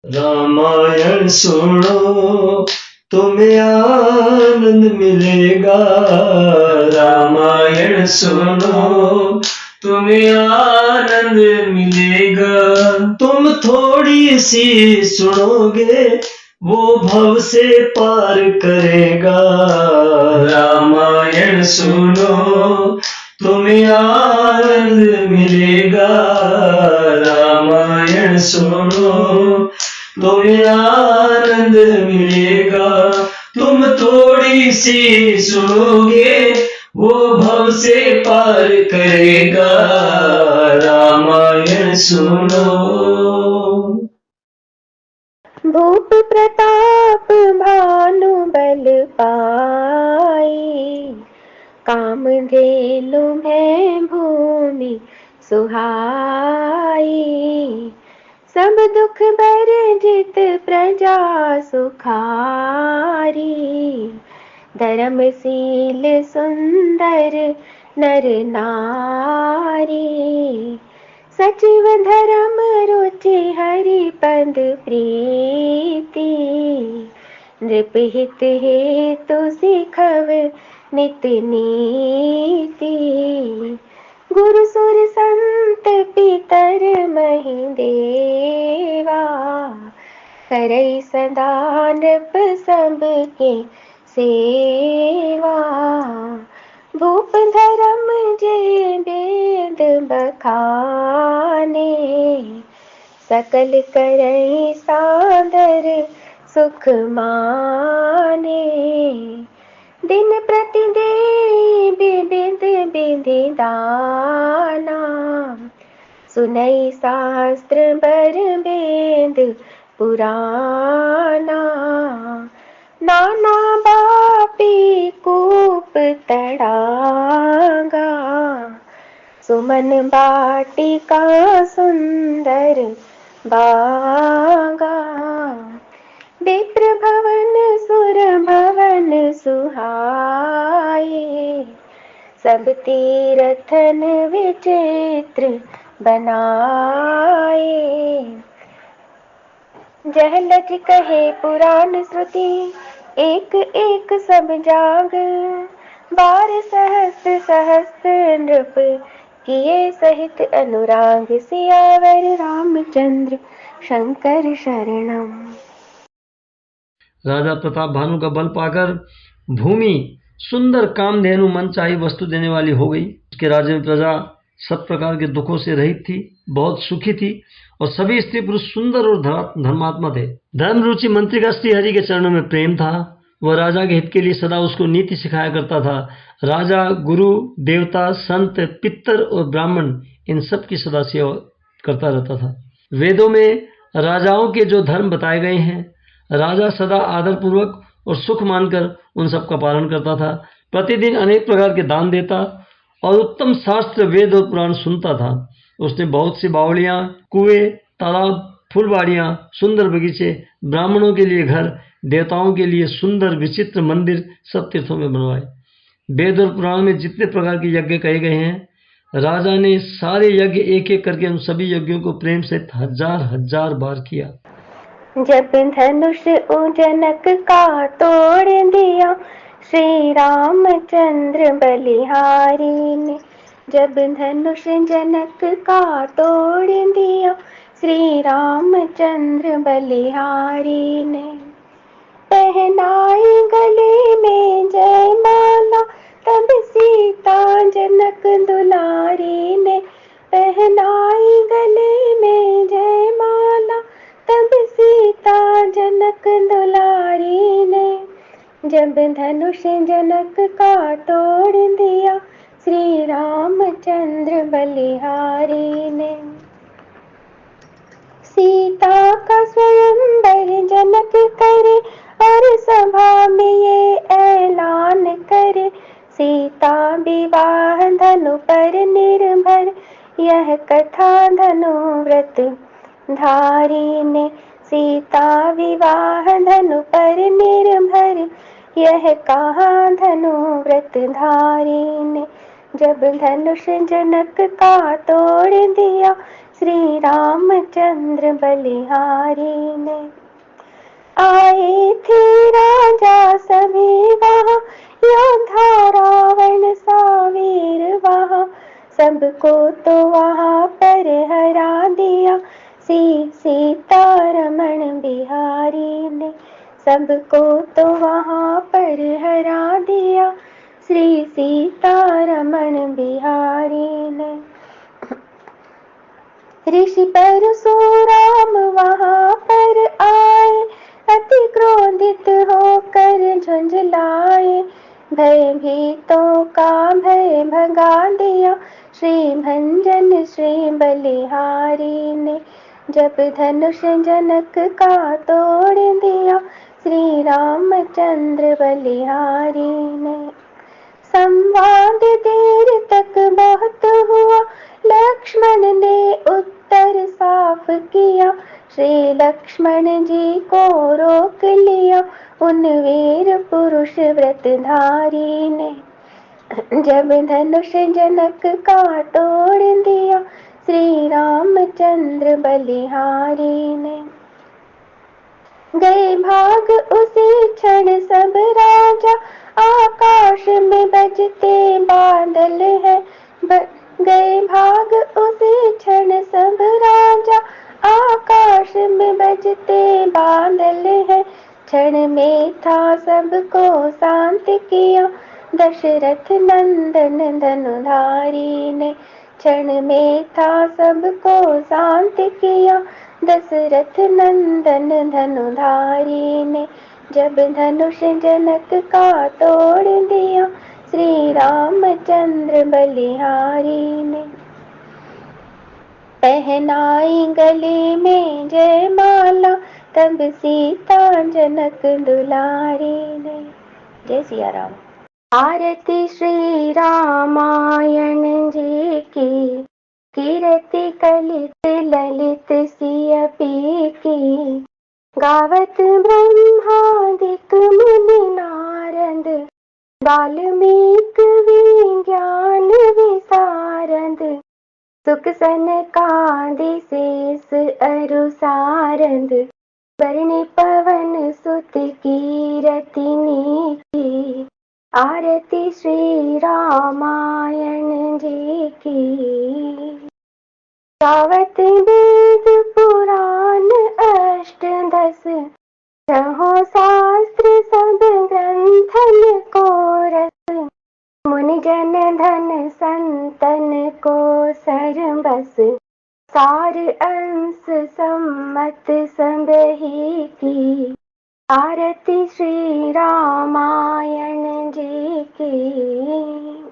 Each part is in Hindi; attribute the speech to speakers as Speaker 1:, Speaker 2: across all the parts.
Speaker 1: रामायण सुनो तुम्हें आनंद मिलेगा, रामायण सुनो तुम्हें आनंद मिलेगा। तुम थोड़ी सी सुनोगे वो भव से पार करेगा, रामायण सुनो तुम्हें आनंद मिलेगा, रामायण सुनो तुम्हें आनंद मिलेगा। तुम थोड़ी सी सुनोगे वो भव से पार करेगा, रामायण सुनो।
Speaker 2: भूप प्रताप भानु बल पाई, कामधेनु में भूमि सुहाई। सब दुख बरजित प्रजा सुखारी, धर्मशील सुंदर नर नारी। सचिव धर्म रुचि हरि पद प्रीति, नृपहित हेतु सिखव नित नीति। गुरु सुर संत पितर महि देवा, करई सदा नृप सबके सेवा। भूप धर्म जय वेद बखाने, सकल करई सादर सुख माने। दिन प्रति देवी विविध विधि दाना, सुनई शास्त्र बर वेद पुराना। नाना बापी कूप तड़ागा, सुमन बाटिका सुंदर बागा। विप्र भवन सुर भवन सुहाए, सब तीरथन विचित्र बनाए। जहलज कहे पुराण श्रुति, एक एक सब जाग। 12 सहस्त्र सहस्त्र नृप किए सहित अनुराग। सियावर रामचंद्र शंकर शरणम।
Speaker 1: राजा प्रताप भानु का बल पाकर भूमि सुंदर कामधेनु मन चाही वस्तु देने वाली हो गई। उसके राज्य में प्रजा सब प्रकार के दुखों से रहित थी, बहुत सुखी थी और सभी स्त्री पुरुष सुंदर और धर्मात्मा थे। धर्म रुचि मंत्री का श्री हरि के चरणों में प्रेम था। वह राजा के हित के लिए सदा उसको नीति सिखाया करता था। राजा गुरु देवता संत पितर और ब्राह्मण इन सब की सदा सेवा करता रहता था। वेदों में राजाओं के जो धर्म बताए गए हैं, राजा सदा आदर पूर्वक और सुख मानकर उन सब का पालन करता था। प्रतिदिन अनेक प्रकार के दान देता और उत्तम शास्त्र वेद और पुराण सुनता था। उसने बहुत सी बावड़ियाँ, कुएं, तालाब, फुलवाड़ियाँ, सुंदर बगीचे, ब्राह्मणों के लिए घर, देवताओं के लिए सुंदर विचित्र मंदिर सब तीर्थों में बनवाए। वेद और पुराण में जितने प्रकार के यज्ञ कहे गए हैं, राजा ने सारे यज्ञ एक एक करके उन सभी यज्ञों को प्रेम से हजार हजार बार किया।
Speaker 2: जब धनुष जनक का तोड़ दिया, श्री रामचंद्र बलिहारी ने। जब धनुष जनक का तोड़ दिया, श्री रामचंद्र बलिहारी ने। पहनाई गले में जयमाला, तब सीता जनक दुलारी ने। पहनाई गले में जयमाला, तब सीता जनक दुलारी ने। जब धनुष जनक का तोड़ दिया, श्री रामचंद्र बलिहारी ने। सीता का स्वयंवर जनक करे और सभा में ये ऐलान करे। सीता विवाह धनु पर निर्भर, यह कथा धनु व्रत धारी ने। सीता विवाह धनु पर निर्भर, यह कहा धनु व्रत धारी ने। जब धनुष जनक का तोड़ दिया, श्री रामचंद्र बलिहारी ने। आए थे राजा सभी वहाँ, योद्धा रावण सा वीर वहाँ, सबको तो वहाँ पर हरा दिया सीतारमण बिहारी ने। सबको तो वहाँ पर हरा दिया श्री सीतारमण बिहारी ने। ऋषि परशुराम वहाँ पर आए, अति क्रोधित होकर झुंझलाए, भयभीतों का भय भगा दिया श्री भंजन श्री बलिहारी ने। जब धनुष जनक का तोड़ दिया श्री रामचंद्र बलिहारी ने। संवाद देर तक बहुत हुआ, लक्ष्मण ने उत्तर साफ किया, श्री लक्ष्मण जी को रोक लिया उन वीर पुरुष व्रतधारी ने। जब धनुष जनक का तोड़ दिया श्री रामचंद्र बलिहारी ने। गए भाग उसी क्षण सब राजा, आकाश में बजते बादल है। गए भाग उसी क्षण सब राजा, आकाश में बजते बादल है। क्षण में था सबको शांत किया दशरथ नंदन धनुधारी ने। क्षण में था सबको शांत किया दशरथ नंदन धनुधारी ने। जब धनुष जनक का तोड़ दिया श्री रामचंद्र बलिहारी ने। पहनाई गले में जयमाला तब सीता जनक दुलारी ने। जय सिया राम। आरती श्री रामायण जी की, कीर्ति कलित ललित सिय पी की। गावत ब्रह्मादिक मुनि नारद, वाल्मीकि विज्ञान विशारद। सुख सनकादि शेष अरु सारद, बरनि पवन सुत कीरति की। आरती श्री रामायण जी की। गावत वेद पुराण अष्टदश, छहों शास्त्र सब ग्रंथन को रस। मुनि जन धन संतन को सरबस, सार अंश सम्मत संबहि की। आरती श्री रामायण जी की।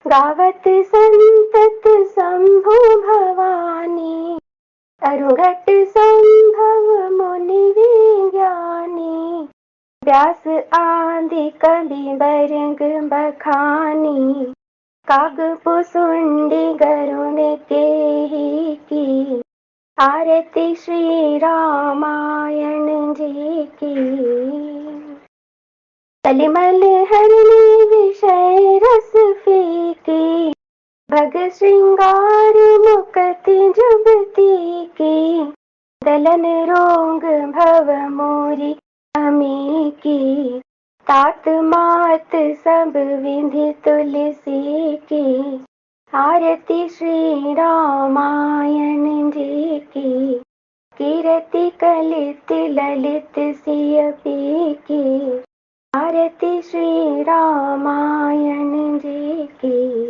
Speaker 2: गावत संतत शंभु भवानी, अरुघट संभव मुनि विज्ञानी। व्यास आदि कवि बरग बखानी, कागपुसुंडी गरुण केहि की। आरती श्री रामायण जी की। कलिमल हरणी विषय रस फीकी, भग श्रृंगार मुकति जुबती की। दलन रोग भव मोरी अमी की, तात मात सब विधि तुलसी की। आरती श्री रामायण जी की। कीर्ति कलित ललित सिय पी की। आरती श्री रामायण जी की।